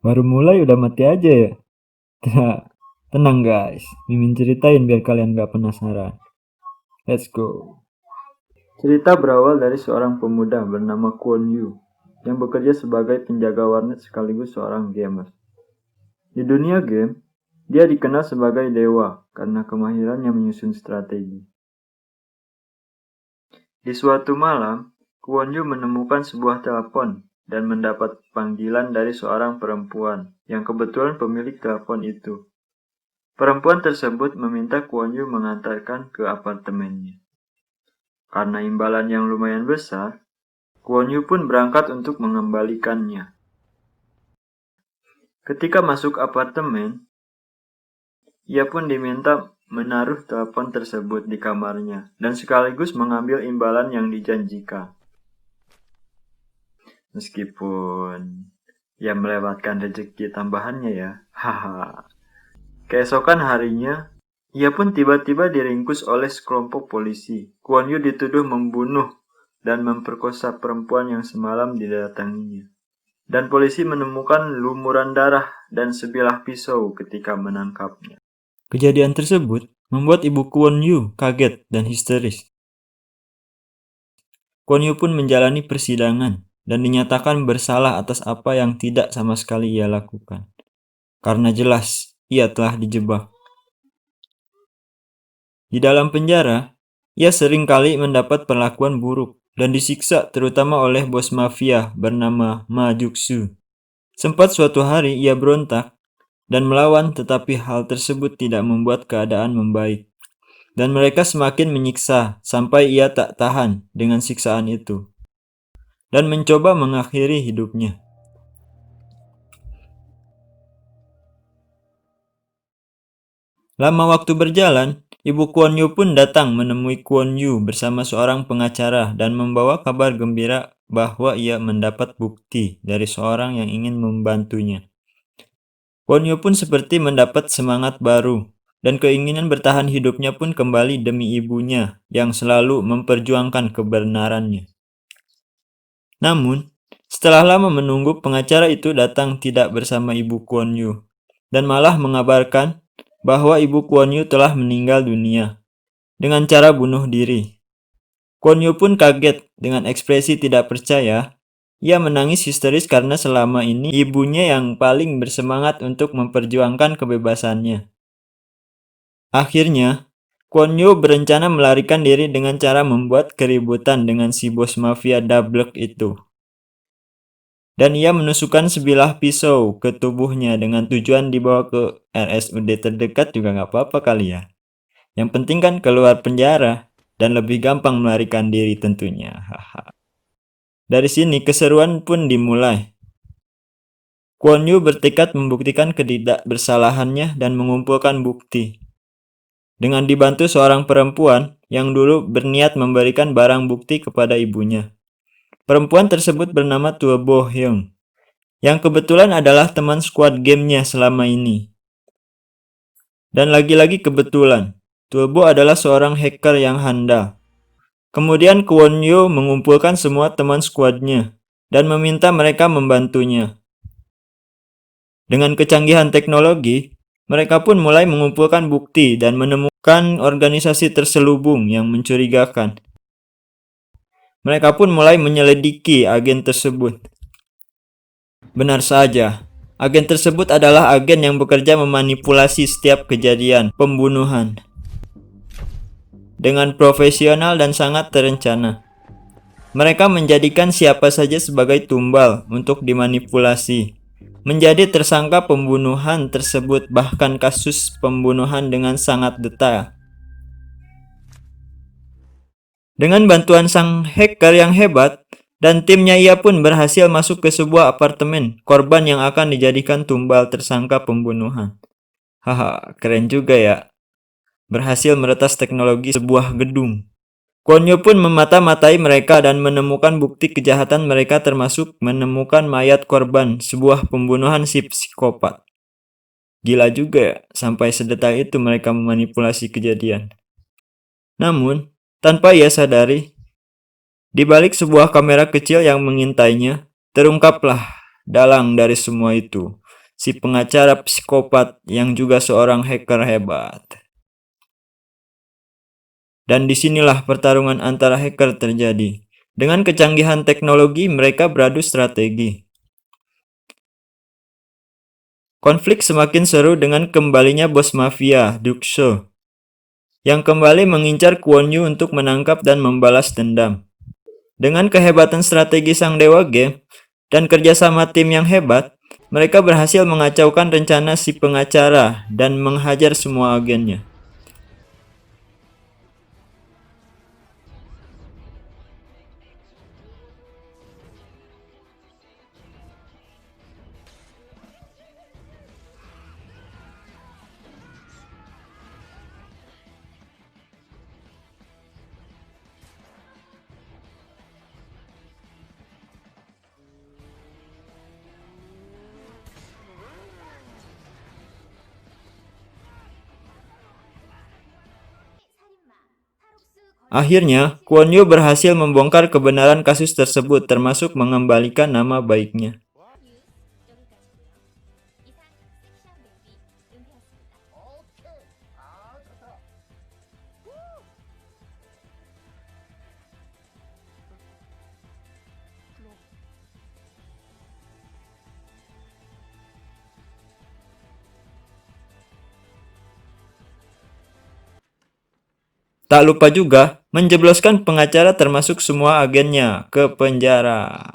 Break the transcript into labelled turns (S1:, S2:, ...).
S1: Baru mulai udah mati aja ya? Nah, tenang guys, Mimin ceritain biar kalian gak penasaran. Let's go. Cerita berawal dari seorang pemuda bernama Kwon Yu yang bekerja sebagai penjaga warnet sekaligus seorang gamer. Di dunia game, dia dikenal sebagai dewa karena kemahirannya menyusun strategi. Di suatu malam, Kwon Yu menemukan sebuah telepon dan mendapat panggilan dari seorang perempuan yang kebetulan pemilik telepon itu. Perempuan tersebut meminta Kwon Yu mengantarkan ke apartemennya. Karena imbalan yang lumayan besar, Kwon Yu pun berangkat untuk mengembalikannya. Ketika masuk apartemen, ia pun diminta menaruh telepon tersebut di kamarnya dan sekaligus mengambil imbalan yang dijanjikan. Meskipun ia melewatkan rezeki tambahannya ya. Haha. Keesokan harinya, ia pun tiba-tiba diringkus oleh sekelompok polisi. Kwon Yu dituduh membunuh dan memperkosa perempuan yang semalam didatanginya. Dan polisi menemukan lumuran darah dan sebilah pisau ketika menangkapnya. Kejadian tersebut membuat ibu Kwon Yu kaget dan histeris. Kwon Yu pun menjalani persidangan dan dinyatakan bersalah atas apa yang tidak sama sekali ia lakukan. Karena jelas ia telah dijebak. Di dalam penjara, ia sering kali mendapat perlakuan buruk dan disiksa terutama oleh bos mafia bernama Ma Juksu. Sempat suatu hari ia berontak dan melawan, tetapi hal tersebut tidak membuat keadaan membaik. Dan mereka semakin menyiksa sampai ia tak tahan dengan siksaan itu dan mencoba mengakhiri hidupnya. Lama waktu berjalan, ibu Kwon Yu pun datang menemui Kwon Yu bersama seorang pengacara dan membawa kabar gembira bahwa ia mendapat bukti dari seorang yang ingin membantunya. Kwon Yu pun seperti mendapat semangat baru, dan keinginan bertahan hidupnya pun kembali demi ibunya yang selalu memperjuangkan kebenarannya. Namun, setelah lama menunggu, pengacara itu datang tidak bersama ibu Kwon Yu, dan malah mengabarkan bahwa ibu Kwon Yu telah meninggal dunia dengan cara bunuh diri. Kwon Yu pun kaget dengan ekspresi tidak percaya. Ia menangis histeris karena selama ini ibunya yang paling bersemangat untuk memperjuangkan kebebasannya. Akhirnya, Kwon Yu berencana melarikan diri dengan cara membuat keributan dengan si bos mafia Dablek itu. Dan ia menusukkan sebilah pisau ke tubuhnya dengan tujuan dibawa ke RSUD terdekat juga nggak apa-apa kali ya. Yang penting kan keluar penjara dan lebih gampang melarikan diri tentunya. Dari sini keseruan pun dimulai. Kwon Yu bertekad membuktikan ketidakbersalahannya dan mengumpulkan bukti. Dengan dibantu seorang perempuan yang dulu berniat memberikan barang bukti kepada ibunya. Perempuan tersebut bernama Tua Bo Hyung, yang kebetulan adalah teman squad gamenya selama ini. Dan lagi-lagi kebetulan, Tua Bo adalah seorang hacker yang handal. Kemudian Kwon Yu mengumpulkan semua teman squadnya dan meminta mereka membantunya. Dengan kecanggihan teknologi, mereka pun mulai mengumpulkan bukti dan menemukan organisasi terselubung yang mencurigakan. Mereka pun mulai menyelidiki agen tersebut. Benar saja, agen tersebut adalah agen yang bekerja memanipulasi setiap kejadian pembunuhan dengan profesional dan sangat terencana. Mereka menjadikan siapa saja sebagai tumbal untuk dimanipulasi, menjadi tersangka pembunuhan tersebut, bahkan kasus pembunuhan dengan sangat detail. Dengan bantuan sang hacker yang hebat dan timnya, ia pun berhasil masuk ke sebuah apartemen korban yang akan dijadikan tumbal tersangka pembunuhan. Haha, keren juga ya. Berhasil meretas teknologi sebuah gedung. Kwon Yu pun memata-matai mereka dan menemukan bukti kejahatan mereka, termasuk menemukan mayat korban sebuah pembunuhan si psikopat. Gila juga ya, sampai sedetail itu mereka memanipulasi kejadian. Namun, tanpa ia sadari, di balik sebuah kamera kecil yang mengintainya, terungkaplah dalang dari semua itu. si pengacara psikopat yang juga seorang hacker hebat. Dan disinilah pertarungan antara hacker terjadi. Dengan kecanggihan teknologi, mereka beradu strategi. Konflik semakin seru dengan kembalinya bos mafia, Duxo, yang kembali mengincar Kwon Yu untuk menangkap dan membalas dendam. Dengan kehebatan strategi sang dewa game dan kerjasama tim yang hebat, mereka berhasil mengacaukan rencana si pengacara dan menghajar semua agennya. Akhirnya, Kwon Yu berhasil membongkar kebenaran kasus tersebut termasuk mengembalikan nama baiknya. Tak lupa juga menjebloskan pengacara termasuk semua agennya ke penjara.